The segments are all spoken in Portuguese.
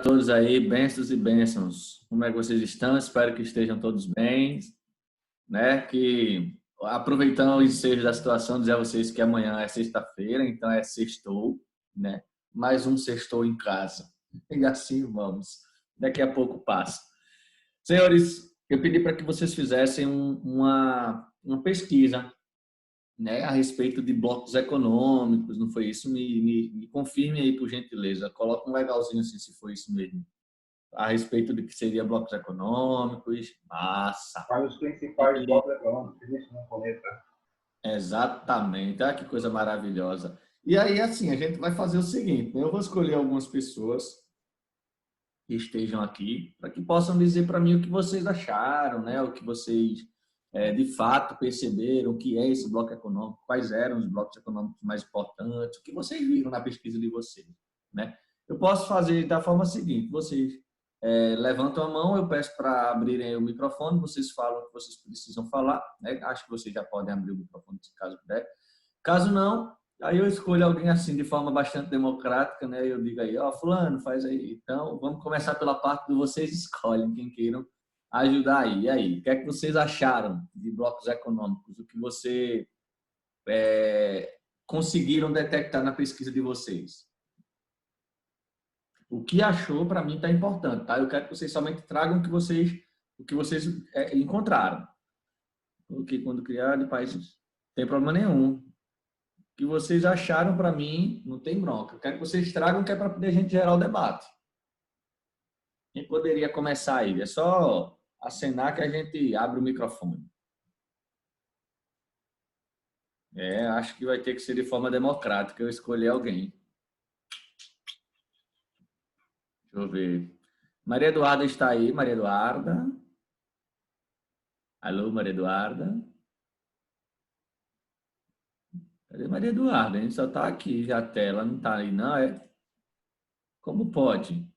Todos aí, bênçãos e bênçãos. Como é que vocês estão? Espero que estejam todos bem, né? Que aproveitando o ensejo da situação, dizer a vocês que amanhã é sexta-feira, então é sextou, né? Mais um sextou em casa. E assim vamos. Daqui a pouco passa. Senhores, eu pedi para que vocês fizessem uma pesquisa, né, a respeito de blocos econômicos, não foi isso? Me confirme aí, por gentileza. Coloca um legalzinho assim, se foi isso mesmo a respeito do que seria blocos econômicos. Massa! Quais os principais blocos econômicos que existem no planeta? Exatamente. Ah, que coisa maravilhosa. E aí, assim, a gente vai fazer o seguinte, né? Eu vou escolher algumas pessoas que estejam aqui para que possam dizer para mim o que vocês acharam, né? O que vocês de fato perceberam, o que é esse bloco econômico, quais eram os blocos econômicos mais importantes, o que vocês viram na pesquisa de vocês, né? Eu posso fazer da forma seguinte: vocês levantam a mão, eu peço para abrirem o microfone, vocês falam o que vocês precisam falar, né? Acho que vocês já podem abrir o microfone se caso puder. Caso não, aí eu escolho alguém assim de forma bastante democrática, né? Eu digo aí, ó, fulano, faz aí. Então, vamos começar pela parte do vocês escolhem quem queiram ajudar aí. E aí, o que é que vocês acharam de blocos econômicos? O que você conseguiram detectar na pesquisa de vocês? O que achou, para mim, está importante, tá? Eu quero que vocês somente tragam o que vocês encontraram. Porque quando criar de países, não tem problema nenhum. O que vocês acharam, para mim, não tem bronca. Eu quero que vocês tragam, que é para poder a gente gerar o debate. Quem poderia começar aí? É só acenar que a gente abre o microfone. Acho que vai ter que ser de forma democrática. Eu escolher alguém. Deixa eu ver. Maria Eduarda está aí. Maria Eduarda. Alô, Maria Eduarda. Cadê Maria Eduarda? A gente só está aqui já a tela. Não está aí, não é? Como pode?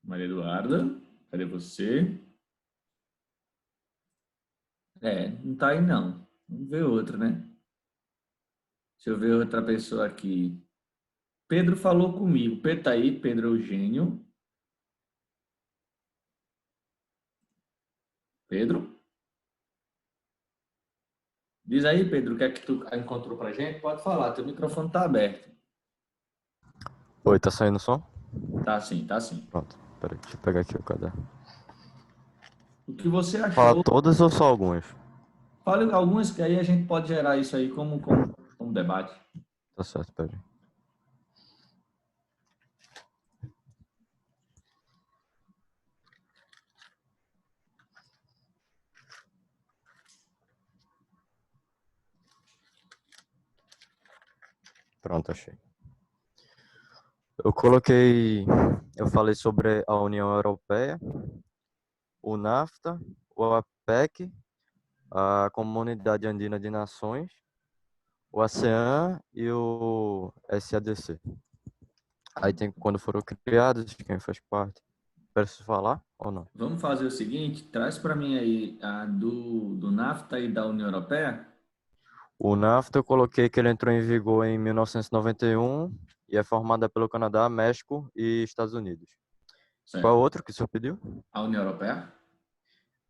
Maria Eduarda, cadê você? Não está aí, não. Vamos ver outra, né? Deixa eu ver outra pessoa aqui. Pedro falou comigo. Pedro tá aí, Pedro Eugênio. Pedro? Diz aí, Pedro, o que é que tu encontrou pra gente? Pode falar, teu microfone tá aberto. Oi, tá saindo o som? Tá sim, tá sim. Pronto, peraí, deixa eu pegar aqui o caderno. O que você Fala achou? todas ou só algumas? Fale algumas que aí a gente pode gerar isso aí como debate. Tá certo, peraí. Pronto, achei. Eu falei sobre a União Europeia, o NAFTA, o APEC, a Comunidade Andina de Nações, o ASEAN e o SADC. Aí tem quando foram criados, quem faz parte. Preciso falar ou não? Vamos fazer o seguinte, traz para mim aí a do NAFTA e da União Europeia. O NAFTA eu coloquei que ele entrou em vigor em 1991 e é formada pelo Canadá, México e Estados Unidos. Certo. Qual outro que o senhor pediu? A União Europeia?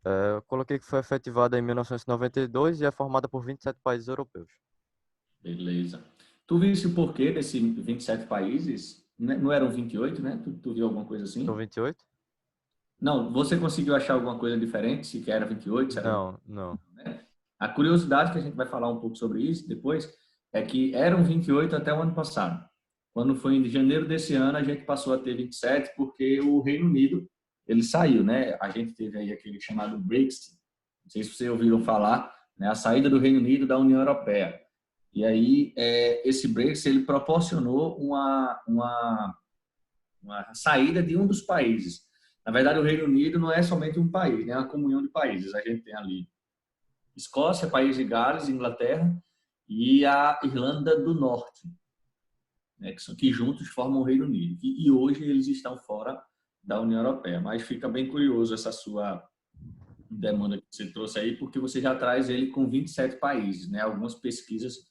Eu coloquei que foi efetivada em 1992 e é formada por 27 países europeus. Beleza. Tu viste o porquê desses 27 países? Não eram 28, né? Tu viu alguma coisa assim? São 28? Não, você conseguiu achar alguma coisa diferente? Se que era 28, se era... Não. Né? A curiosidade, que a gente vai falar um pouco sobre isso depois, é que eram 28 até o ano passado. Quando foi em janeiro desse ano, a gente passou a ter 27, porque o Reino Unido, ele saiu, né? A gente teve aí aquele chamado Brexit, não sei se vocês ouviram falar, né? A saída do Reino Unido da União Europeia. E aí, esse Brexit, ele proporcionou uma saída de um dos países. Na verdade, o Reino Unido não é somente um país, né? É uma comunhão de países. A gente tem ali Escócia, País de Gales, Inglaterra e a Irlanda do Norte, né? Que juntos formam o Reino Unido. E hoje eles estão fora da União Europeia. Mas fica bem curioso essa sua demanda que você trouxe aí, porque você já traz ele com 27 países, né? Algumas pesquisas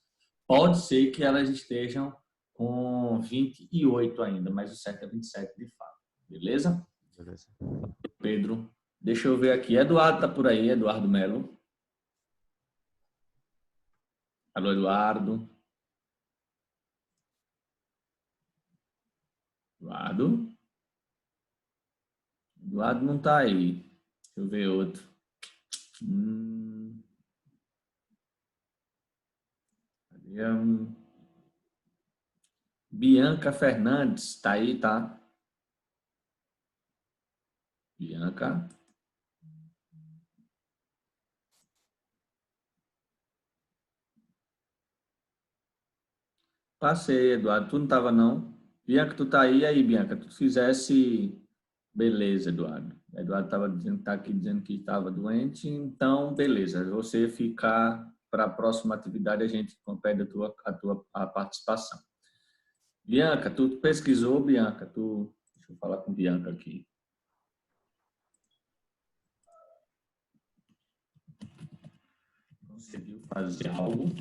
Pode ser que elas estejam com 28 ainda, mas o certo é 27 de fato. Beleza? Beleza. Pedro, deixa eu ver aqui. Eduardo tá por aí, Eduardo Melo. Alô, Eduardo. Eduardo? Eduardo não tá aí. Deixa eu ver outro. Bianca Fernandes, tá aí, tá? Bianca. Passei, Eduardo. Tu não tava, não? Bianca, tu tá aí? E aí, Bianca? Tu fizesse... Beleza, Eduardo. Eduardo tava dizendo, tá aqui dizendo que estava doente, então, beleza. Você ficar para a próxima atividade, a gente pede a participação. Bianca, tu pesquisou, Bianca? Deixa eu falar com Bianca aqui. Conseguiu fazer algo?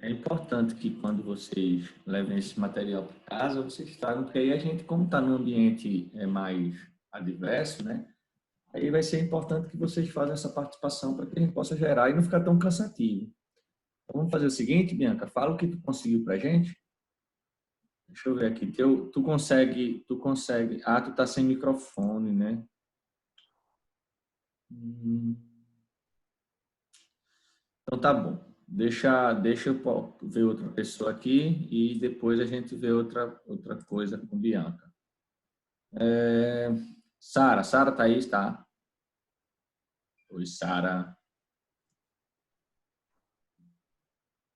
É importante que quando vocês levem esse material para casa, vocês tragam, porque aí a gente, como está num ambiente mais adverso, né? Aí vai ser importante que vocês façam essa participação para que a gente possa gerar e não ficar tão cansativo. Então, vamos fazer o seguinte, Bianca, fala o que tu conseguiu para a gente. Deixa eu ver aqui. Tu consegue... Ah, tu tá sem microfone, né? Então tá bom. Deixa eu ver outra pessoa aqui e depois a gente vê outra coisa com Bianca. Sara tá aí, está? Oi, Sara.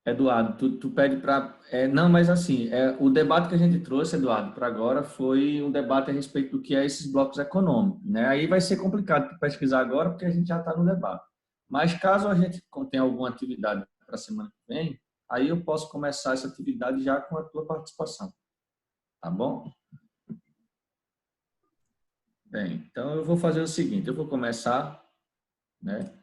Eduardo, tu pede para... não, mas assim, o debate que a gente trouxe, Eduardo, para agora foi um debate a respeito do que é esses blocos econômicos, né? Aí vai ser complicado tu pesquisar agora, porque a gente já está no debate. Mas caso a gente tenha alguma atividade para a semana que vem, aí eu posso começar essa atividade já com a tua participação, tá bom? Bem, então eu vou fazer o seguinte, eu vou começar, né?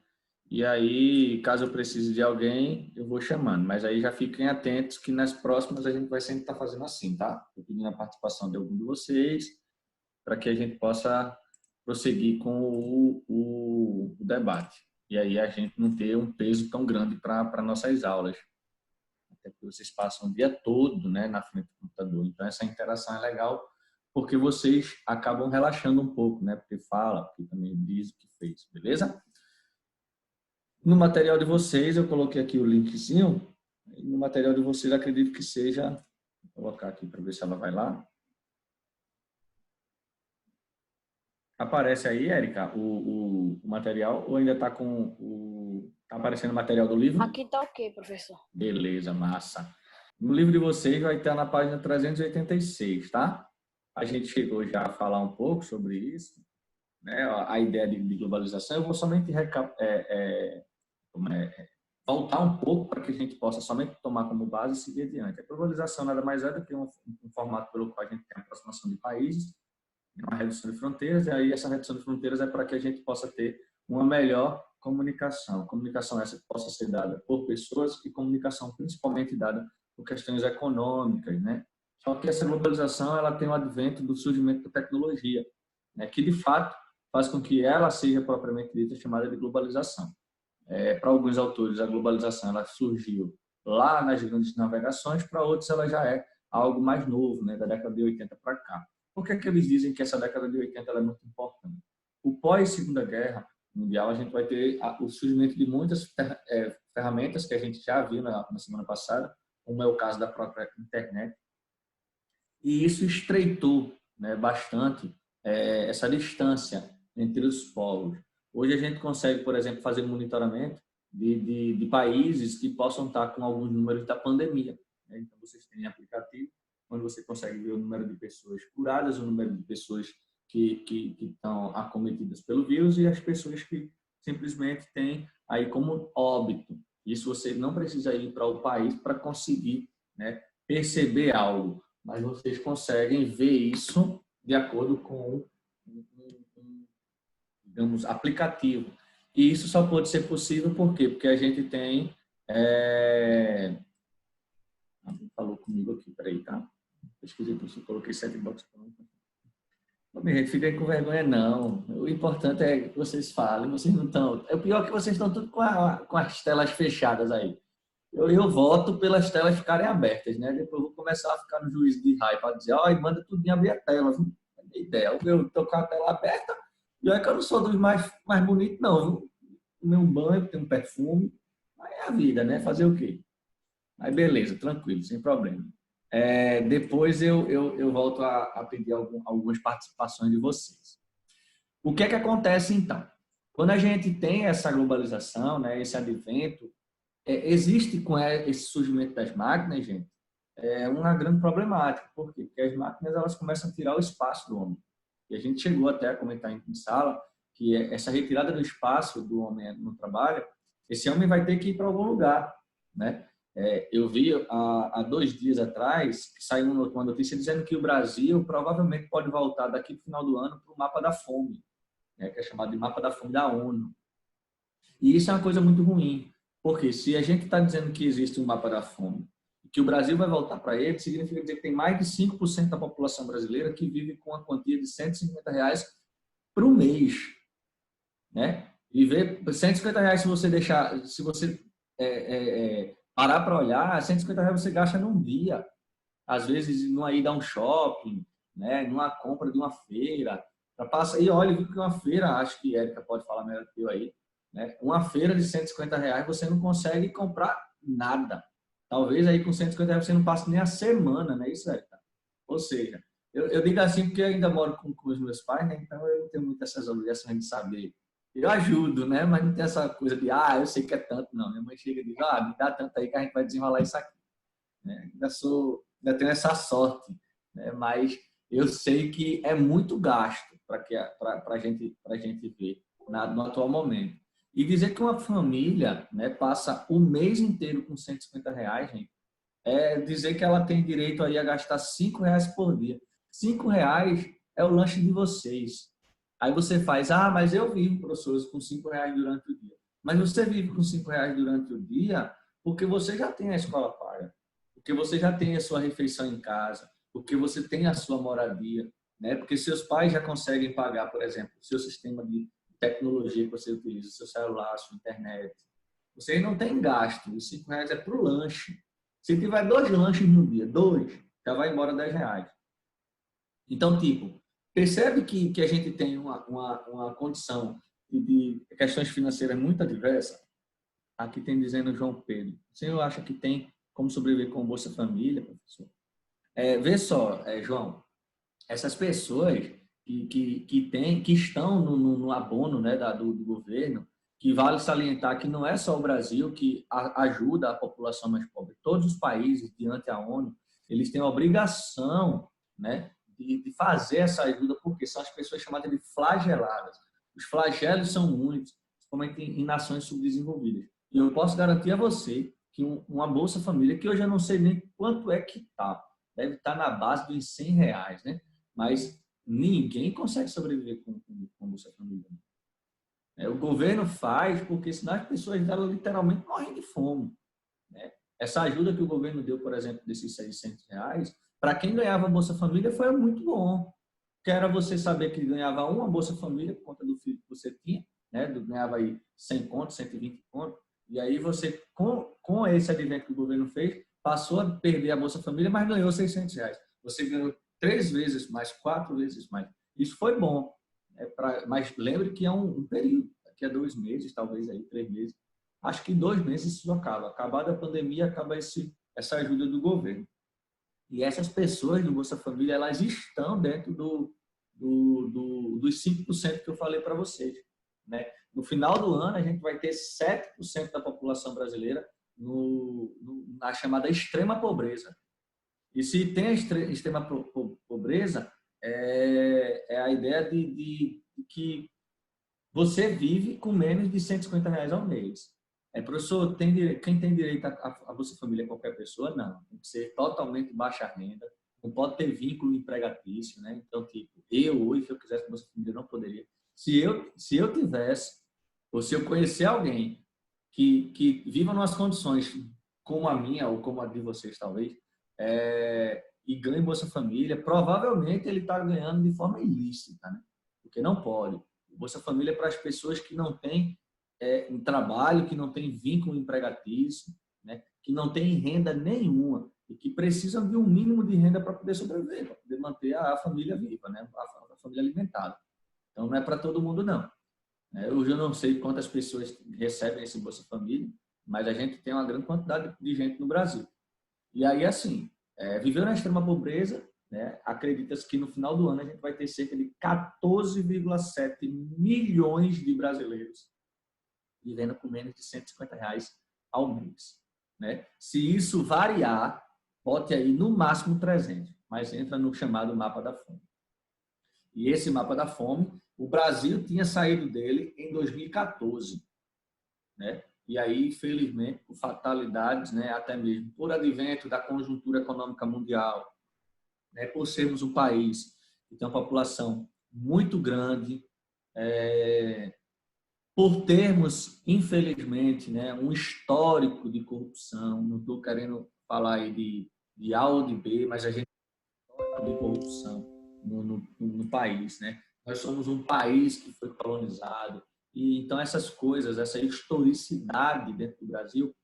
E aí, caso eu precise de alguém, eu vou chamando. Mas aí já fiquem atentos que nas próximas a gente vai sempre estar fazendo assim, tá? Eu pedindo a participação de algum de vocês para que a gente possa prosseguir com o debate. E aí a gente não ter um peso tão grande para nossas aulas. Até porque vocês passam o dia todo, né, na frente do computador. Então essa interação é legal porque vocês acabam relaxando um pouco, né? Porque fala, porque também diz o que fez, beleza? No material de vocês, eu coloquei aqui o linkzinho. No material de vocês, acredito que seja... Vou colocar aqui para ver se ela vai lá. Aparece aí, Érica, o material ou ainda está com o... Está aparecendo o material do livro? Aqui tá ok, professor. Beleza, massa. No livro de vocês vai estar na página 386, tá? A gente chegou já a falar um pouco sobre isso, né? A ideia de globalização. Eu vou somente voltar um pouco para que a gente possa somente tomar como base e seguir adiante. A globalização nada mais é do que um formato pelo qual a gente tem a aproximação de países, uma redução de fronteiras, e aí essa redução de fronteiras é para que a gente possa ter uma melhor comunicação. Comunicação essa que possa ser dada por pessoas e comunicação principalmente dada por questões econômicas, né? Só que essa globalização ela tem o advento do surgimento da tecnologia, né? Que de fato faz com que ela seja propriamente dita chamada de globalização. Para alguns autores, a globalização ela surgiu lá nas grandes navegações, para outros ela já é algo mais novo, né, da década de 80 para cá. Por que eles dizem que essa década de 80 ela é muito importante? O pós-Segunda Guerra Mundial, a gente vai ter o surgimento de muitas ferramentas que a gente já viu na semana passada, como é o caso da própria internet, e isso estreitou, né, bastante essa distância entre os povos. Hoje a gente consegue, por exemplo, fazer monitoramento de países que possam estar com alguns números da pandemia, né? Então, vocês têm aplicativo onde você consegue ver o número de pessoas curadas, o número de pessoas que estão acometidas pelo vírus e as pessoas que simplesmente têm aí como óbito. Isso você não precisa ir para o país para conseguir, né, perceber algo, mas vocês conseguem ver isso de acordo com digamos, aplicativo. E isso só pode ser possível por quê? Porque a gente tem... Alguém falou comigo aqui, peraí, tá? Pesquisei, eu coloquei Setbox. Não me fiquem com vergonha, não. O importante é que vocês falem, vocês não estão... É o pior que vocês estão tudo com as telas fechadas aí. Eu voto pelas telas ficarem abertas, né? Depois eu vou começar a ficar no juízo de raiva para dizer, ó, manda tudo em abrir a tela. Não tem ideia. Eu tô com a tela aberta e olha que eu não sou dos mais bonitos, não. Viu? Tomei um banho, tenho um perfume. Aí é a vida, né? Fazer o quê? Aí beleza, tranquilo, sem problema. Depois eu volto a pedir algumas participações de vocês. O que é que acontece então? Quando a gente tem essa globalização, né, esse advento, existe com esse surgimento das máquinas, gente, uma grande problemática. Por quê? Porque as máquinas elas começam a tirar o espaço do homem. E a gente chegou até a comentar em sala que essa retirada do espaço do homem no trabalho, esse homem vai ter que ir para algum lugar, né? Eu vi há 2 dias atrás que saiu uma notícia dizendo que o Brasil provavelmente pode voltar daqui para o final do ano para o mapa da fome, né, que é chamado de mapa da fome da ONU. E isso é uma coisa muito ruim, porque se a gente está dizendo que existe um mapa da fome e que o Brasil vai voltar para ele, significa dizer que tem mais de 5% da população brasileira que vive com a quantia de R$ 150 por mês, né? Viver R$ 150 se você deixar, se você parar para olhar, R$ 150 você gasta num dia. Às vezes, numa ida a um shopping, né? Numa compra de uma feira. E olha, viu que uma feira, acho que a Érica pode falar melhor que eu aí, né? Uma feira de R$ 150 você não consegue comprar nada. Talvez aí com R$ 150 você não passe nem a semana, né? Isso, Érica? Ou seja, eu digo assim porque eu ainda moro com os meus pais, né? Então eu não tenho muitas essas obrigações de saber. Eu ajudo, né? Mas não tem essa coisa de, eu sei que é tanto, não. Minha mãe chega e diz, me dá tanto aí que a gente vai desenrolar isso aqui. Né? Ainda tenho essa sorte, né? Mas eu sei que é muito gasto para a gente ver no atual momento. E dizer que uma família, né, passa o mês inteiro com R$ 150, gente, dizer que ela tem direito aí a gastar R$ 5 por dia. R$ 5 é o lanche de vocês. Aí você faz, mas eu vivo, professores, com R$ 5 durante o dia. Mas você vive com R$ 5 durante o dia porque você já tem a escola paga, porque você já tem a sua refeição em casa, porque você tem a sua moradia, né? Porque seus pais já conseguem pagar, por exemplo, o seu sistema de tecnologia que você utiliza, seu celular, sua internet. Vocês não têm gasto, os R$ 5 é para o lanche. Se tiver 2 lanches no dia, 2, já vai embora R$ 10. Então, tipo, percebe que a gente tem uma condição de questões financeiras muito adversa? Aqui tem dizendo João Pedro. O senhor acha que tem como sobreviver com Bolsa Família, professor? Vê só, João, essas pessoas que estão no abono, né, do governo, que vale salientar que não é só o Brasil que ajuda a população mais pobre. Todos os países, diante da ONU, eles têm a obrigação, né, de fazer essa ajuda, porque são as pessoas chamadas de flageladas. Os flagelos são muitos, principalmente em nações subdesenvolvidas. E eu posso garantir a você que uma Bolsa Família, que hoje eu não sei nem quanto é que está, deve estar na base dos R$ 100, né? Mas ninguém consegue sobreviver com Bolsa Família. O governo faz porque senão as pessoas literalmente morrem de fome. Né? Essa ajuda que o governo deu, por exemplo, desses R$ 600, para quem ganhava Bolsa Família foi muito bom. Que era você saber que ganhava uma Bolsa Família por conta do filho que você tinha, né? Ganhava aí 100 conto, 120 conto, e aí você, com esse advento que o governo fez, passou a perder a Bolsa Família, mas ganhou R$ 600. Você ganhou 3 vezes mais, 4 vezes mais. Isso foi bom, né? Mas lembre que é um período, daqui a 2 meses, talvez aí 3 meses. Acho que 2 meses isso acaba. Acabada a pandemia, acaba essa ajuda do governo. E essas pessoas do Bolsa Família, elas estão dentro dos 5% que eu falei para vocês. Né? No final do ano, a gente vai ter 7% da população brasileira na chamada extrema pobreza. E se tem a extrema pobreza, é a ideia de que você vive com menos de R$ 150 ao mês. Professor, quem tem direito a Bolsa Família é qualquer pessoa? Não. Tem que ser totalmente baixa renda, não pode ter vínculo empregatício, né? Então, tipo, hoje, se eu quisesse Bolsa Família, não poderia. Se eu tivesse, ou se eu conhecer alguém que viva nas condições como a minha ou como a de vocês, talvez, e ganhe Bolsa Família, provavelmente ele está ganhando de forma ilícita, né? Porque não pode. Bolsa Família é para as pessoas que não têm um trabalho, que não têm vínculo empregatício, né? Que não têm renda nenhuma e que precisam de um mínimo de renda para poder sobreviver, para poder manter a família viva, né? A família alimentada. Então, não é para todo mundo, não. Hoje eu não sei quantas pessoas recebem esse Bolsa Família, mas a gente tem uma grande quantidade de gente no Brasil. E aí, assim, viveu na extrema pobreza, né? Acredita-se que no final do ano a gente vai ter cerca de 14,7 milhões de brasileiros vivendo com menos de R$ 150 ao mês, né? Se isso variar, bote aí no máximo 300, mas entra no chamado mapa da fome. E esse mapa da fome, o Brasil tinha saído dele em 2014, né? E aí, infelizmente, por fatalidades, né, até mesmo por advento da conjuntura econômica mundial, né, por sermos um país que tem uma população muito grande, por termos, infelizmente, né, um histórico de corrupção, não estou querendo falar aí de A ou de B, mas a gente tem um histórico de corrupção no país, né? Nós somos um país que foi colonizado, e então essas coisas, essa historicidade dentro do Brasil,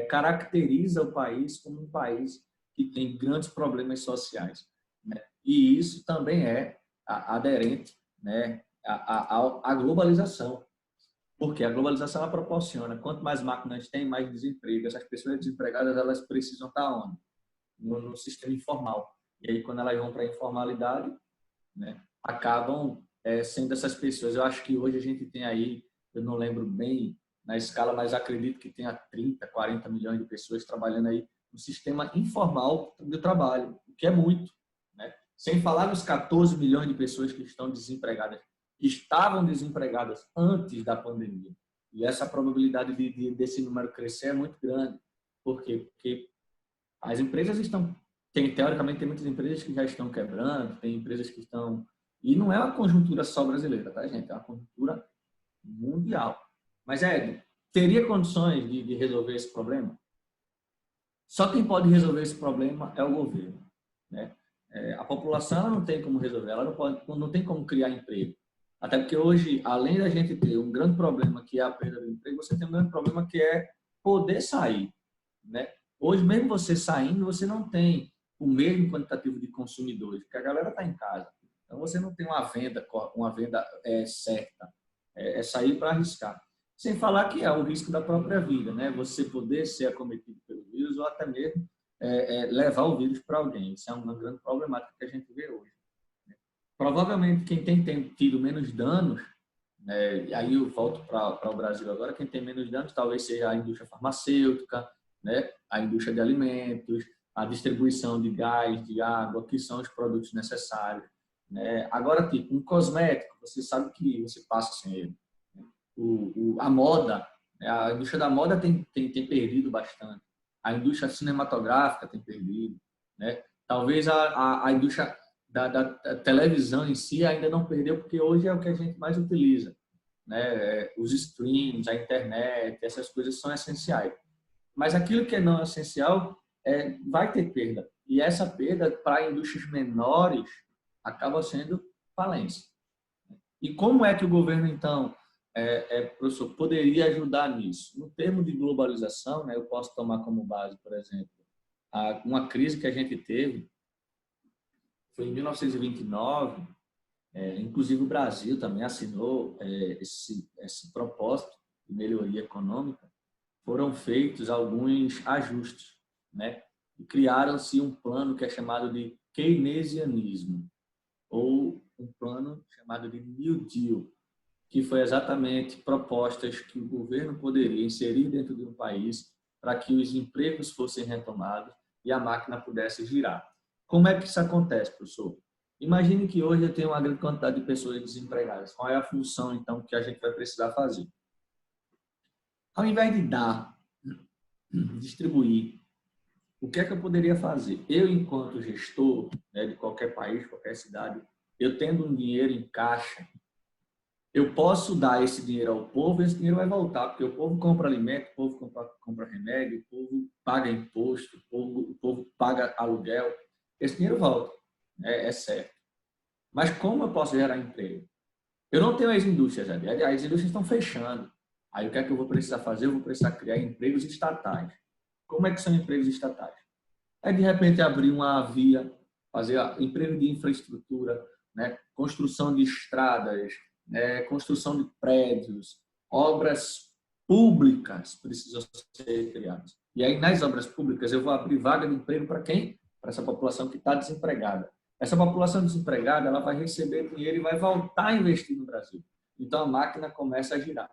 caracteriza o país como um país que tem grandes problemas sociais, né? E isso também é aderente, né, à globalização. Porque a globalização ela proporciona, quanto mais máquinas tem, mais desemprego. Essas pessoas desempregadas, elas precisam estar onde? No sistema informal. E aí, quando elas vão para a informalidade, né, acabam sendo essas pessoas. Eu acho que hoje a gente tem aí, eu não lembro bem na escala, mas acredito que tenha 30, 40 milhões de pessoas trabalhando aí no sistema informal do trabalho, o que é muito, né? Sem falar nos 14 milhões de pessoas que estão desempregadas, que estavam desempregadas antes da pandemia. E essa probabilidade desse número crescer é muito grande. Por quê? Porque as empresas estão... teoricamente, tem muitas empresas que já estão quebrando, tem empresas que estão... E não é uma conjuntura só brasileira, tá, gente? É uma conjuntura mundial. Mas, Ed, teria condições de resolver esse problema? Só quem pode resolver esse problema é o governo, né? A população ela não tem como resolver, ela não tem como criar emprego. Até porque hoje, além da gente ter um grande problema que é a perda do emprego, você tem um grande problema que é poder sair, né? Hoje, mesmo você saindo, você não tem o mesmo quantitativo de consumidores, porque a galera está em casa. Então, você não tem uma venda certa. É sair para arriscar. Sem falar que é o risco da própria vida, né? Você poder ser acometido pelo vírus ou até mesmo levar o vírus para alguém. Isso é uma grande problemática que a gente vê hoje. Provavelmente, quem tem tido menos danos, né? E aí eu volto para o Brasil agora, quem tem menos danos talvez seja a indústria farmacêutica, né? A indústria de alimentos, a distribuição de gás, de água, que são os produtos necessários, né? Agora, tipo, um cosmético, você sabe que você passa sem ele. A moda, a indústria da moda tem perdido bastante. A indústria cinematográfica tem perdido, né? Talvez a indústria da televisão em si ainda não perdeu, porque hoje é o que a gente mais utiliza, né? Os streams, a internet, essas coisas são essenciais. Mas aquilo que é não essencial vai ter perda. E essa perda, para indústrias menores, acaba sendo falência. E como é que o governo, então, professor, poderia ajudar nisso? No termo de globalização, né, eu posso tomar como base, por exemplo, uma crise que a gente teve, foi em 1929, inclusive o Brasil também assinou esse propósito de melhoria econômica. Foram feitos alguns ajustes, né? E criaram-se um plano que é chamado de keynesianismo, ou um plano chamado de New Deal, que foi exatamente propostas que o governo poderia inserir dentro de um país para que os empregos fossem retomados e a máquina pudesse girar. Como é que isso acontece, professor? Imagine que hoje eu tenho uma grande quantidade de pessoas desempregadas. Qual é a função, então, que a gente vai precisar fazer? Ao invés de dar, distribuir, o que é que eu poderia fazer? Eu, enquanto gestor, né, de qualquer país, qualquer cidade, eu tendo um dinheiro em caixa, eu posso dar esse dinheiro ao povo e esse dinheiro vai voltar, porque o povo compra alimento, o povo compra remédio, o povo paga imposto, o povo paga aluguel. Esse dinheiro volta, é certo. Mas como eu posso gerar emprego? Eu não tenho as indústrias ali, as indústrias estão fechando. Aí o que é que eu vou precisar fazer? Eu vou precisar criar empregos estatais. Como é que são empregos estatais? É de repente abrir uma via, fazer emprego de infraestrutura, né? Construção de estradas, né? Construção de prédios, obras públicas precisam ser criadas. E aí, nas obras públicas, eu vou abrir vaga de emprego para quem? Para essa população que está desempregada. Essa população desempregada, ela vai receber dinheiro e vai voltar a investir no Brasil. Então, a máquina começa a girar.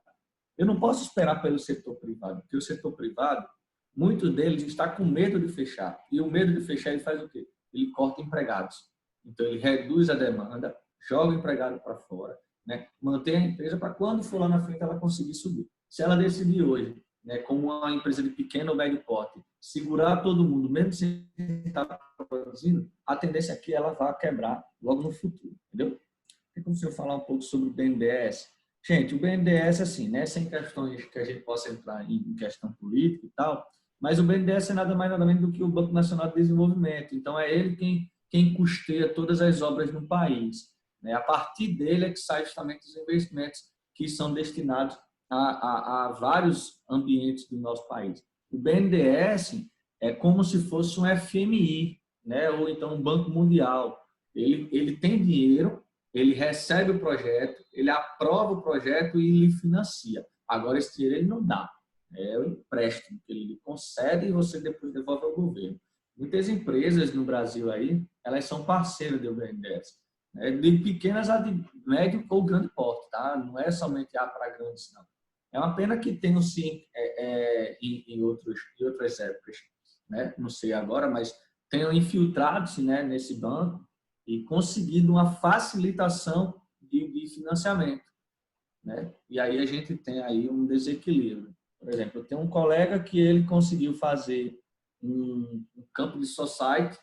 Eu não posso esperar pelo setor privado, porque o setor privado, muitos deles está com medo de fechar. E o medo de fechar, ele faz o quê? Ele corta empregados. Então, ele reduz a demanda, joga o empregado para fora, né? Mantém a empresa para quando for lá na frente ela conseguir subir. Se ela decidir hoje, né, como uma empresa de pequeno ou médio porte, segurar todo mundo, mesmo sem estar produzindo, a tendência é que ela vá quebrar logo no futuro, entendeu? Tem como se eu falar um pouco sobre o BNDES? Gente, o BNDES, assim, né, sem questões que a gente possa entrar em questão política e tal, mas o BNDES é nada mais nada menos do que o Banco Nacional de Desenvolvimento. Então, é ele quem custeia todas as obras no país, né? A partir dele é que saem justamente os investimentos que são destinados a vários ambientes do nosso país. O BNDES é como se fosse um FMI, né? Ou então um Banco Mundial. Ele tem dinheiro, ele recebe o projeto, ele aprova o projeto e ele financia. Agora, esse dinheiro ele não dá. É o empréstimo que ele concede e você depois devolve ao governo. Muitas empresas no Brasil aí, elas são parceiras do BNDES, né? De pequenas a de médio ou grande porte, tá? Não é somente A para grandes, não. É uma pena que tenham sim em outras épocas, né? Não sei agora, mas tenham infiltrado-se, né, nesse banco e conseguido uma facilitação de financiamento, né? E aí a gente tem aí um desequilíbrio. Por exemplo, eu tenho um colega que ele conseguiu fazer um campo de society,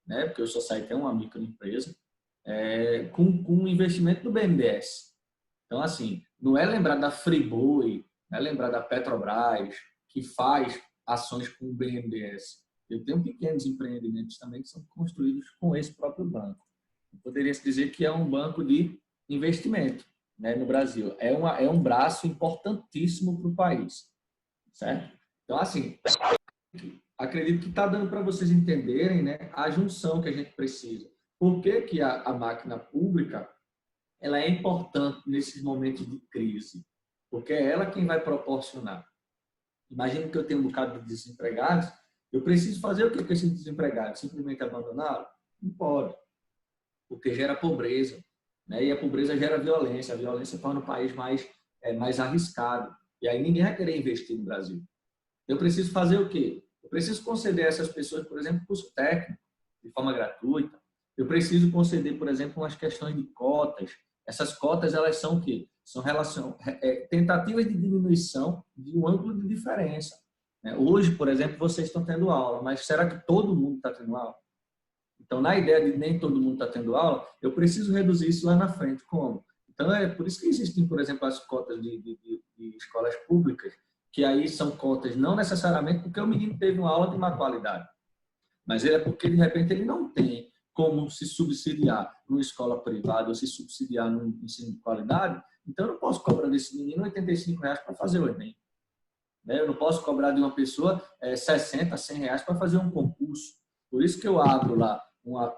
né? Porque o society é uma microempresa, com um investimento do BNDES. Então, assim, não é lembrar da Friboi, não é lembrar da Petrobras, que faz ações com o BNDES. Eu tenho pequenos empreendimentos também que são construídos com esse próprio banco. Poderia-se dizer que é um banco de investimento, né, no Brasil. É um braço importantíssimo para o país, certo? Então, assim, acredito que está dando para vocês entenderem, né, a junção que a gente precisa. Por que que a máquina pública ela é importante nesses momentos de crise? Porque é ela quem vai proporcionar. Imagina que eu tenho um bocado de desempregados, eu preciso fazer o que com esses desempregados? Simplesmente abandoná-los? Não pode, porque gera pobreza, né? E a pobreza gera violência, a violência torna o país mais arriscado, e aí ninguém vai querer investir no Brasil. Eu preciso fazer o quê? Eu preciso conceder a essas pessoas, por exemplo, curso técnico, de forma gratuita. Eu preciso conceder, por exemplo, umas questões de cotas. Essas cotas, elas são o quê? São tentativas de diminuição de um ângulo de diferença. Hoje, por exemplo, vocês estão tendo aula, mas será que todo mundo está tendo aula? Então, na ideia de nem todo mundo está tendo aula, eu preciso reduzir isso lá na frente. Como? Então, é por isso que existem, por exemplo, as cotas de escolas públicas, que aí são cotas não necessariamente porque o menino teve uma aula de má qualidade, mas é porque, de repente, ele não tem como se subsidiar numa escola privada ou se subsidiar num ensino de qualidade. Então, eu não posso cobrar desse menino R$ 85 para fazer o Enem. Eu não posso cobrar de uma pessoa 60, 100 reais para fazer um concurso. Por isso que eu abro lá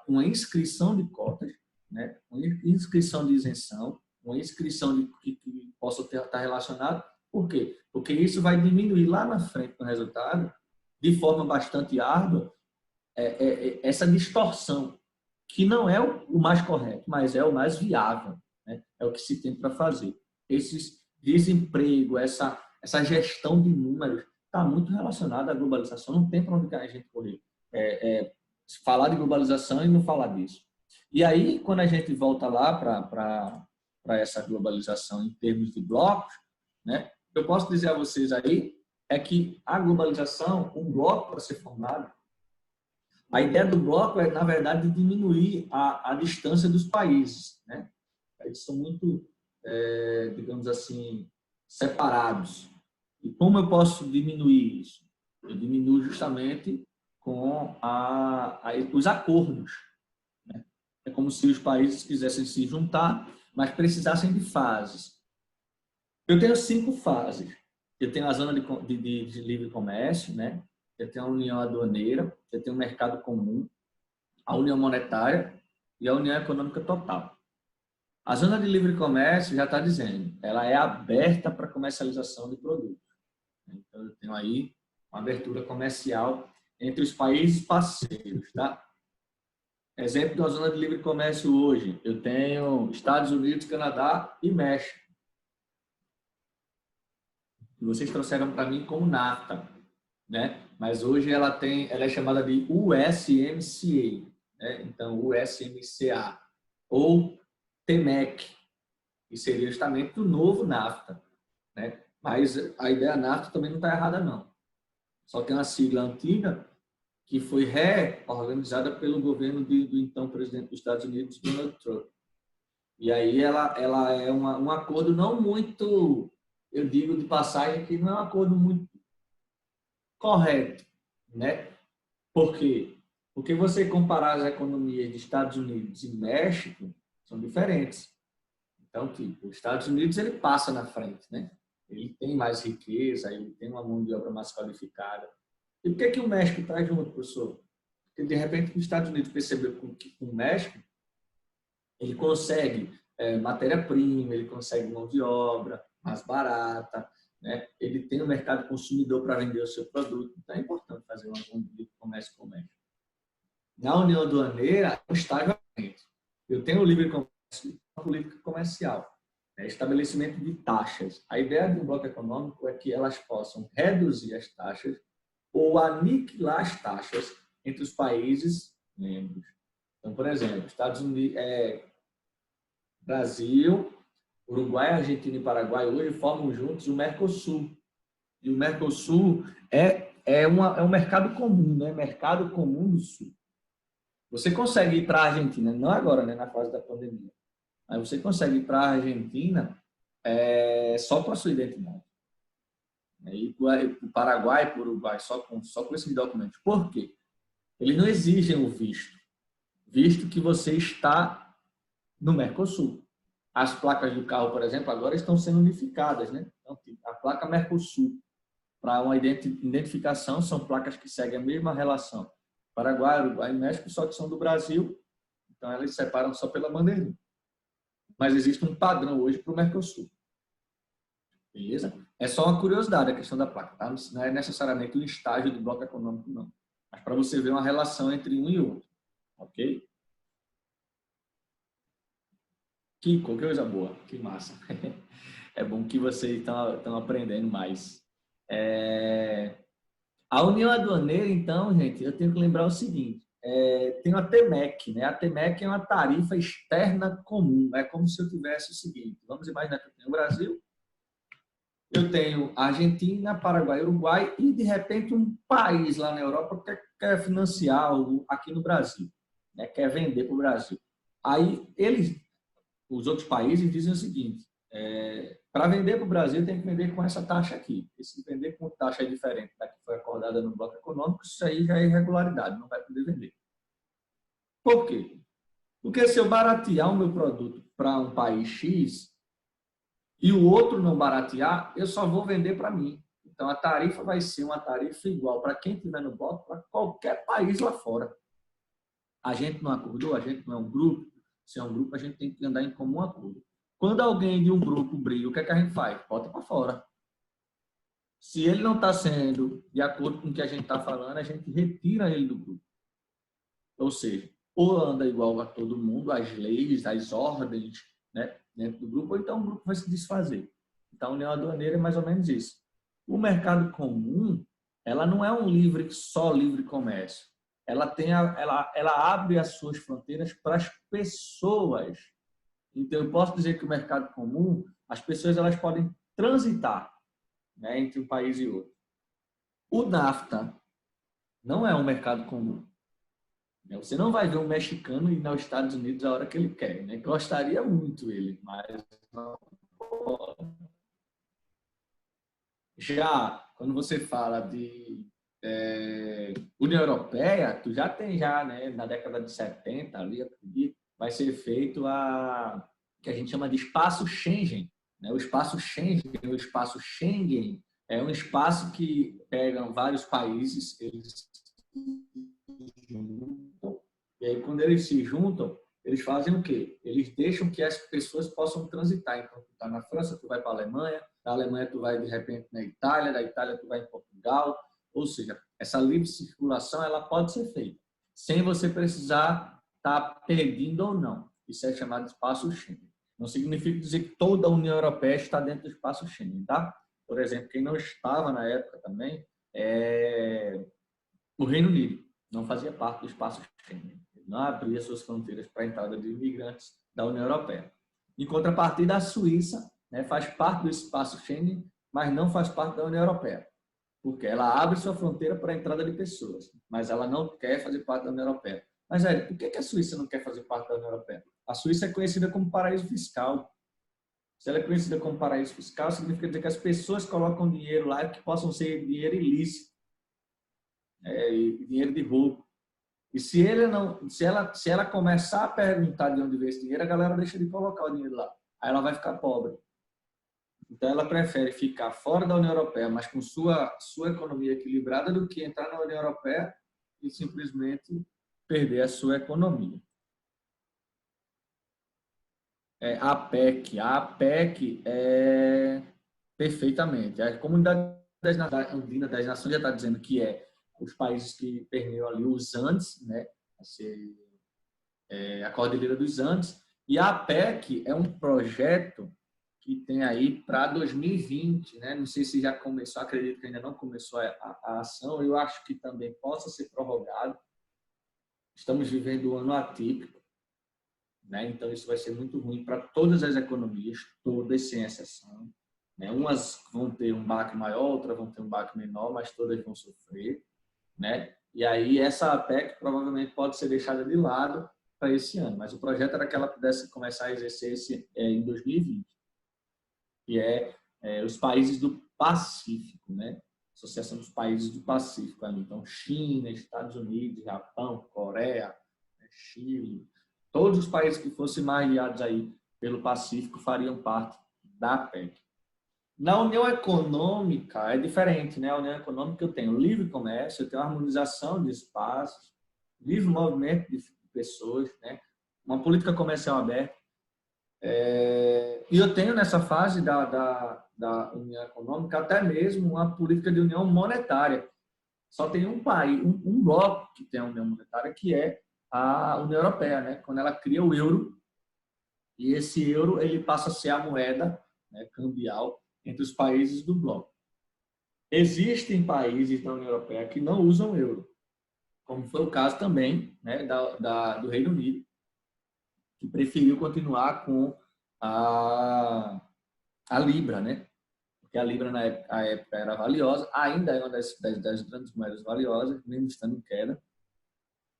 uma inscrição de cotas, né? Uma inscrição de isenção, uma inscrição que possa estar relacionado. Por quê? Porque isso vai diminuir lá na frente no resultado, de forma bastante árdua, essa distorção, que não é o mais correto, mas é o mais viável, né? É o que se tem para fazer. Esse desemprego, essa gestão de números está muito relacionada à globalização, não tem para onde a gente correr. Falar de globalização e não falar disso. E aí, quando a gente volta lá para essa globalização em termos de blocos, né, eu posso dizer a vocês aí é que a globalização, um bloco para ser formado, a ideia do bloco é, na verdade, diminuir a distância dos países, né? Eles são muito digamos assim, separados. E como eu posso diminuir isso? Eu diminuo justamente com os acordos. Né? É como se os países quisessem se juntar, mas precisassem de fases. Eu tenho 5 fases. Eu tenho a zona de livre comércio, né? Eu tenho a união aduaneira, eu tenho o mercado comum, a união monetária e a união econômica total. A zona de livre comércio já está dizendo, ela é aberta para comercialização de produtos. Então, eu tenho aí uma abertura comercial entre os países parceiros, tá? Exemplo da zona de livre comércio hoje, eu tenho Estados Unidos, Canadá e México. Que vocês trouxeram para mim como NAFTA, né? Mas hoje ela é chamada de USMCA, né? Então USMCA ou TMEC, que seria justamente o novo NAFTA, né? Mas a ideia NAFTA também não está errada não. Só tem uma sigla antiga que foi reorganizada pelo governo do então presidente dos Estados Unidos, Donald Trump. E aí ela é um acordo não muito, eu digo de passagem que não é um acordo muito correto, né? Por quê? Porque você comparar as economias de Estados Unidos e México são diferentes. Então, tipo, os Estados Unidos ele passa na frente, né? Ele tem mais riqueza, ele tem uma mão de obra mais qualificada. E por que o México está junto, professor? Porque, de repente, os Estados Unidos percebeu que com o México ele consegue matéria-prima, ele consegue mão de obra mais barata, né? Ele tem o mercado consumidor para vender o seu produto. Então, é importante fazer uma zona de comércio com o México. Na União Aduaneira, é um estágio à frente. Eu tenho o livre comércio e a política comercial. Estabelecimento de taxas. A ideia de um bloco econômico é que elas possam reduzir as taxas ou aniquilar as taxas entre os países membros. Então, por exemplo, Estados Unidos, Brasil, Uruguai, Argentina e Paraguai hoje formam juntos o Mercosul. E o Mercosul é um mercado comum, né? Mercado comum do Sul. Você consegue ir para a Argentina, não agora, né, na fase da pandemia, mas você consegue ir para a Argentina só com a sua identidade. E para o Paraguai e para o Uruguai só com esses documentos. Por quê? Eles não exigem o visto que você está no Mercosul. As placas do carro, por exemplo, agora estão sendo unificadas, né? Então, a placa Mercosul, para uma identificação, são placas que seguem a mesma relação. Paraguai, Uruguai e México, só que são do Brasil, então elas separam só pela bandeirinha. Mas existe um padrão hoje para o Mercosul. Beleza? É só uma curiosidade a questão da placa, tá? Não é necessariamente um estágio do bloco econômico, não. Mas para você ver uma relação entre um e outro. Ok? Que coisa boa, que massa. É bom que vocês estão aprendendo mais. A União Aduaneira, então, gente, eu tenho que lembrar o seguinte. Tem a TMEC, né? A TMEC é uma tarifa externa comum. É como se eu tivesse o seguinte. Vamos imaginar que eu tenho o Brasil, eu tenho Argentina, Paraguai, Uruguai e, de repente, um país lá na Europa quer financiar algo aqui no Brasil, né? Quer vender para o Brasil. Aí, os outros países dizem o seguinte, para vender para o Brasil tem que vender com essa taxa aqui. E se vender com taxa diferente da que foi acordada no bloco econômico, isso aí já é irregularidade, não vai poder vender. Por quê? Porque se eu baratear o meu produto para um país X e o outro não baratear, eu só vou vender para mim. Então, a tarifa vai ser uma tarifa igual para quem estiver no bloco, para qualquer país lá fora. A gente não acordou, a gente não é um grupo. Se é um grupo, a gente tem que andar em comum acordo. Quando alguém de um grupo briga, o que é que a gente faz? Bota para fora. Se ele não está sendo de acordo com o que a gente está falando, a gente retira ele do grupo. Ou seja, ou anda igual a todo mundo, as leis, as ordens, né, dentro do grupo, ou então o grupo vai se desfazer. Então, a União Aduaneira é mais ou menos isso. O mercado comum, ela não é só livre comércio. Ela abre as suas fronteiras para as pessoas. Então, eu posso dizer que o mercado comum, as pessoas elas podem transitar, né, entre um país e outro. O NAFTA não é um mercado comum. Você não vai ver um mexicano ir aos Estados Unidos a hora que ele quer. Né? Gostaria muito ele, mas não Já, quando você fala de União Europeia, tu já tem já, né, na década de 70, ali, acredito, vai ser feito que a gente chama de espaço Schengen. Né? O espaço Schengen é um espaço que pegam vários países, eles se juntam, e aí quando eles se juntam, eles fazem o quê? Eles deixam que as pessoas possam transitar. Então, tu está na França, tu vai para a Alemanha, da Alemanha tu vai, de repente, na Itália, da Itália tu vai em Portugal. Ou seja, essa livre circulação ela pode ser feita, sem você precisar estar pedindo ou não. Isso é chamado de espaço Schengen. Não significa dizer que toda a União Europeia está dentro do espaço Schengen, tá? Por exemplo, quem não estava na época também é o Reino Unido. Não fazia parte do espaço Schengen. Não abria suas fronteiras para a entrada de imigrantes da União Europeia. Em contrapartida, a Suíça, né, faz parte do espaço Schengen, mas não faz parte da União Europeia, porque ela abre sua fronteira para a entrada de pessoas, mas ela não quer fazer parte da União Europeia. Mas, Érico, por que a Suíça não quer fazer parte da União Europeia? A Suíça é conhecida como paraíso fiscal. Se ela é conhecida como paraíso fiscal, significa dizer que as pessoas colocam dinheiro lá que possam ser dinheiro ilícito, dinheiro de roubo. E se ela começar a perguntar de onde veio esse dinheiro, a galera deixa de colocar o dinheiro lá. Aí ela vai ficar pobre. Então ela prefere ficar fora da União Europeia, mas com sua economia equilibrada, do que entrar na União Europeia e simplesmente perder a sua economia. A PEC é perfeitamente. A Comunidade Andina das Nações já está dizendo que os países que permeiam ali os Andes, né, a Cordilheira dos Andes, e a PEC é um projeto que tem aí para 2020, né? Não sei se já começou, acredito que ainda não começou a ação, eu acho que também possa ser prorrogado. Estamos vivendo um ano atípico, né? Então isso vai ser muito ruim para todas as economias, todas sem exceção. Né? Umas vão ter um baque maior, outras vão ter um baque menor, mas todas vão sofrer. Né? E aí essa PEC provavelmente pode ser deixada de lado para esse ano, mas o projeto era que ela pudesse começar a exercer em 2020, que os países do Pacífico, né? Associação dos Países do Pacífico, ali. Então China, Estados Unidos, Japão, Coreia, Chile, todos os países que fossem mais aliados aí pelo Pacífico fariam parte da PEC. Na União Econômica é diferente, né? A União Econômica eu tenho livre comércio, eu tenho harmonização de espaços, livre movimento de pessoas, né? Uma política comercial aberta. E eu tenho nessa fase da União Econômica até mesmo uma política de união monetária. Só tem um país, um bloco que tem a União Monetária, que é a União Europeia, né? Quando ela cria o euro, e esse euro ele passa a ser a moeda, né, cambial entre os países do bloco. Existem países da União Europeia que não usam o euro, como foi o caso também, né, do Reino Unido, que preferiu continuar com a Libra, né? Porque a Libra na época era valiosa, ainda é uma das grandes moedas valiosas, mesmo estando em queda.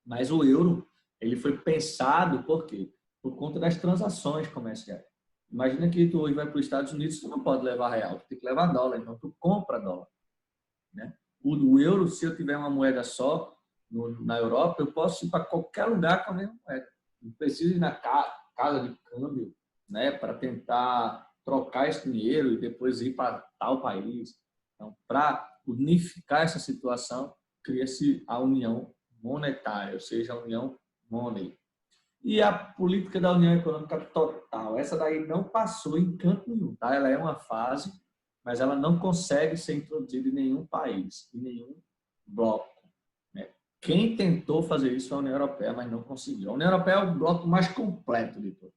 Mas o euro ele foi pensado por quê? Por conta das transações comerciais. Imagina que tu hoje vai para os Estados Unidos, tu não pode levar real, tu tem que levar dólar, então tu compra dólar. Né? O euro, se eu tiver uma moeda só na Europa, eu posso ir para qualquer lugar com a mesma moeda. Não preciso ir na casa de câmbio, né, para tentar trocar esse dinheiro e depois ir para tal país. Então, para unificar essa situação, cria-se a União Monetária, ou seja, a União Money. E a política da União Econômica Total, essa daí não passou em canto nenhum, tá? Ela é uma fase, mas ela não consegue ser introduzida em nenhum país, em nenhum bloco. Né? Quem tentou fazer isso foi a União Europeia, mas não conseguiu. A União Europeia é o bloco mais completo de todos,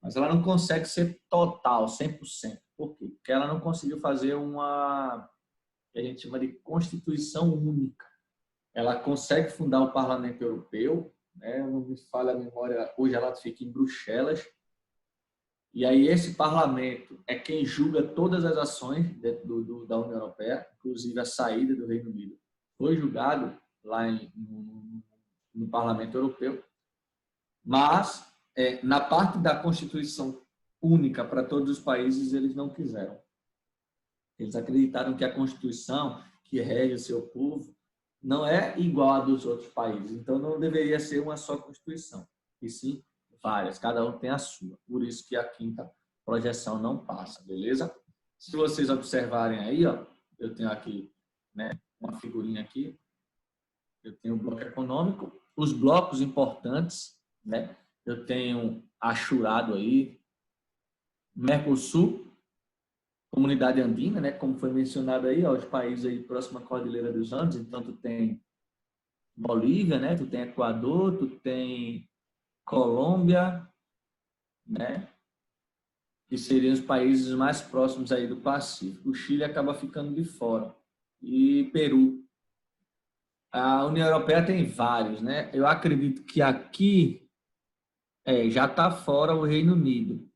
mas ela não consegue ser total, 100%. Por quê? Porque ela não conseguiu fazer uma que a gente chama de Constituição Única. Ela consegue fundar o Parlamento Europeu, né? Não me falha a memória, hoje ela fica em Bruxelas, e aí esse parlamento é quem julga todas as ações dentro da União Europeia, inclusive a saída do Reino Unido foi julgado lá no Parlamento Europeu, mas na parte da Constituição única para todos os países, eles não quiseram. Eles acreditaram que a Constituição que rege o seu povo não é igual à dos outros países. Então, não deveria ser uma só Constituição, e sim várias. Cada um tem a sua. Por isso que a quinta projeção não passa, beleza? Se vocês observarem aí, ó, eu tenho aqui, né, uma figurinha aqui. Eu tenho o bloco econômico, os blocos importantes, né? Eu tenho achurado aí, Mercosul, Comunidade Andina, né? Como foi mencionado aí, ó, os países aí próximo à Cordilheira dos Andes. Então, tu tem Bolívia, né? Tu tem Equador, tu tem Colômbia, né? Que seriam os países mais próximos aí do Pacífico. O Chile acaba ficando de fora. E Peru. A União Europeia tem vários, né? Eu acredito que aqui já está fora o Reino Unido.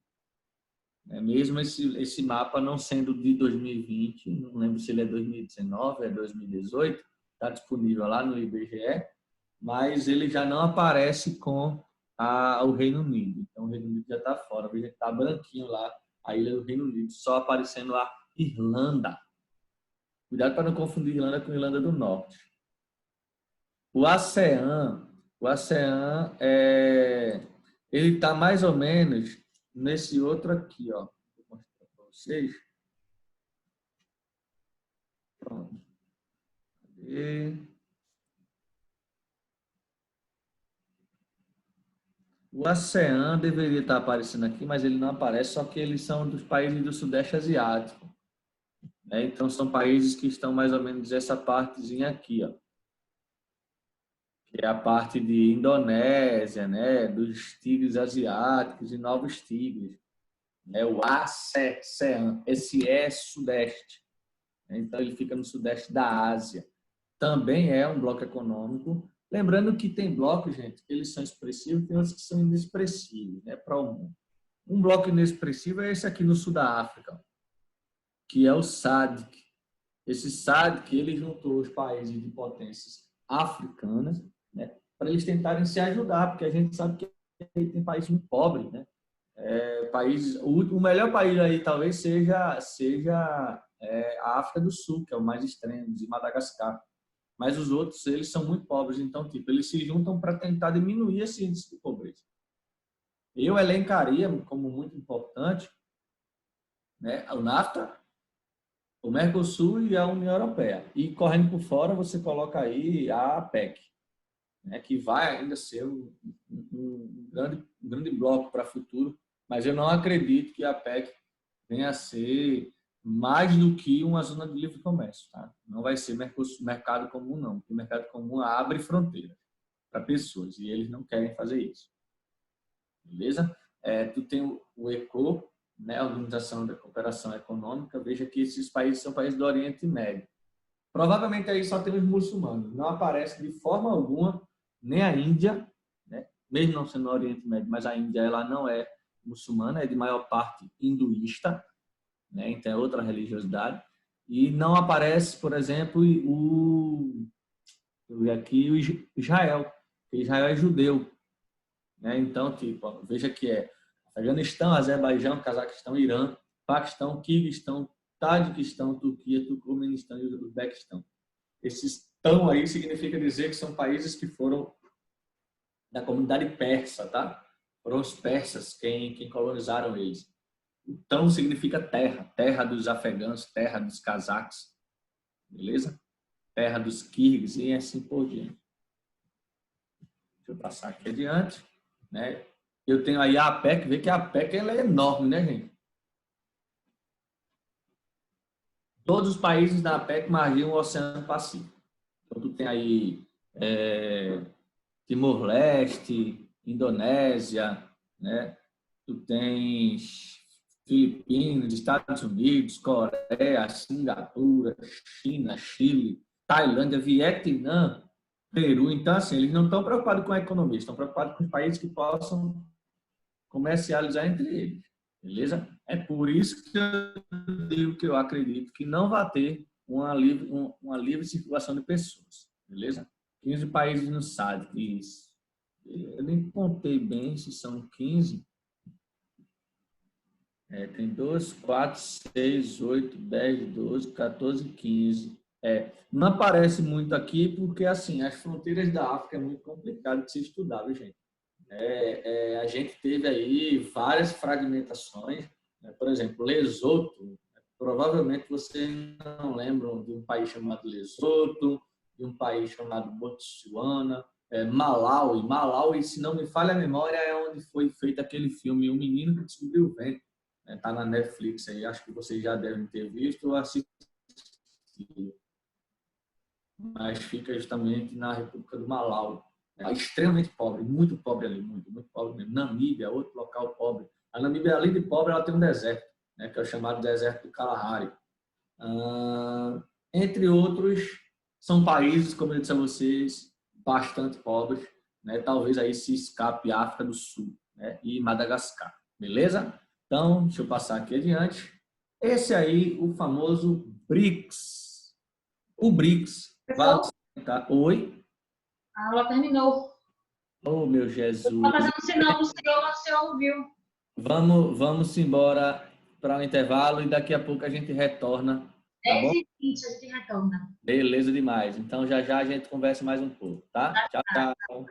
Mesmo esse mapa não sendo de 2020, não lembro se ele é 2019, é 2018, está disponível lá no IBGE, mas ele já não aparece com o Reino Unido. Então, o Reino Unido já está fora. Veja que está branquinho lá, a ilha do Reino Unido, só aparecendo a Irlanda. Cuidado para não confundir Irlanda com Irlanda do Norte. O ASEAN ele está mais ou menos nesse outro aqui, ó. Vou mostrar para vocês. Pronto. Cadê? O ASEAN deveria estar aparecendo aqui, mas ele não aparece, só que eles são dos países do Sudeste Asiático, né? Então, são países que estão mais ou menos essa partezinha aqui, ó. Que é a parte de Indonésia, né? Dos tigres asiáticos e novos tigres. O ASEAN, esse é Sudeste. Então, ele fica no Sudeste da Ásia. Também é um bloco econômico. Lembrando que tem blocos, gente, que eles são expressivos e tem outros que são inexpressivos, né, para o mundo. Um bloco inexpressivo é esse aqui no sul da África, que é o SADC. Esse SADC, ele juntou os países de potências africanas, né, para eles tentarem se ajudar, porque a gente sabe que tem países muito pobres, né? O melhor país aí talvez seja a África do Sul, que é o mais extremo, de Madagascar. Mas os outros, eles são muito pobres, então, tipo, eles se juntam para tentar diminuir esse índice de pobreza. Eu elencaria como muito importante, né, o NAFTA, o Mercosul e a União Europeia. E correndo por fora, você coloca aí a APEC, né, que vai ainda ser um grande bloco para o futuro, mas eu não acredito que a APEC venha a ser mais do que uma zona de livre comércio, tá? Não vai ser mercado comum, não, porque o mercado comum abre fronteiras para pessoas e eles não querem fazer isso. Beleza? Tu tem o ECO, né, a Organização da Cooperação Econômica. Veja que esses países são países do Oriente Médio. Provavelmente aí só tem os muçulmanos. Não aparece de forma alguma nem a Índia, né? Mesmo não sendo no Oriente Médio, mas a Índia ela não é muçulmana, é de maior parte hinduísta, né? Então é outra religiosidade. E não aparece, por exemplo, o Israel. Israel é judeu, né? Então, tipo, ó, veja que é Afeganistão, Azerbaijão, Cazaquistão, Irã, Paquistão, Quirguistão, Tajiquistão, Turquia, Turcomenistão e Uzbequistão. Esses tão aí significa dizer que são países que foram da comunidade persa, tá? Foram os persas quem colonizaram eles. Então significa terra, terra dos afegãos, terra dos cazaques, beleza? Terra dos kirgues e assim por diante. Deixa eu passar aqui adiante, né? Eu tenho aí a APEC, vê que a APEC ela é enorme, né, gente? Todos os países da APEC margeiam o Oceano Pacífico. Então, tu tem aí Timor-Leste, Indonésia, né? Tu tens Filipinas, Estados Unidos, Coreia, Singapura, China, Chile, Tailândia, Vietnã, Peru. Então, assim, eles não estão preocupados com a economia, estão preocupados com os países que possam comercializar entre eles. Beleza? É por isso que eu digo que eu acredito que não vai ter uma livre circulação de pessoas. Beleza? 15 países no SADC. Isso. Eu nem contei bem se são 15. Tem 2, 4, 6, 8, 10, 12, 14, 15. Não aparece muito aqui porque, assim, as fronteiras da África é muito complicado de se estudar, viu, gente? A gente teve aí várias fragmentações, né? Por exemplo, Lesoto, provavelmente vocês não lembram de um país chamado Lesoto, de um país chamado Botsuana, Malawi, se não me falha a memória, é onde foi feito aquele filme O Menino que Descobriu o Vento. Está na Netflix aí, acho que vocês já devem ter visto ou assistido. Mas fica justamente na República do Malawi. É extremamente pobre, muito pobre ali, muito pobre mesmo. Namíbia, outro local pobre. A Namíbia, além de pobre, ela tem um deserto, né, que é o chamado deserto do Kalahari. Entre outros, são países, como eu disse a vocês, bastante pobres, né? Talvez aí se escape a África do Sul, né? E Madagascar, beleza? Então, deixa eu passar aqui adiante. Esse aí, o famoso BRICS. O BRICS vai apresentar... Oi? A aula terminou. Oh, meu Jesus. Estou fazendo sinal do senhor, o senhor ouviu. Vamos embora para o intervalo e daqui a pouco a gente retorna. Tá bom? 10h20 a gente retorna. Beleza demais. Então já já a gente conversa mais um pouco, tá? Tchau, tchau.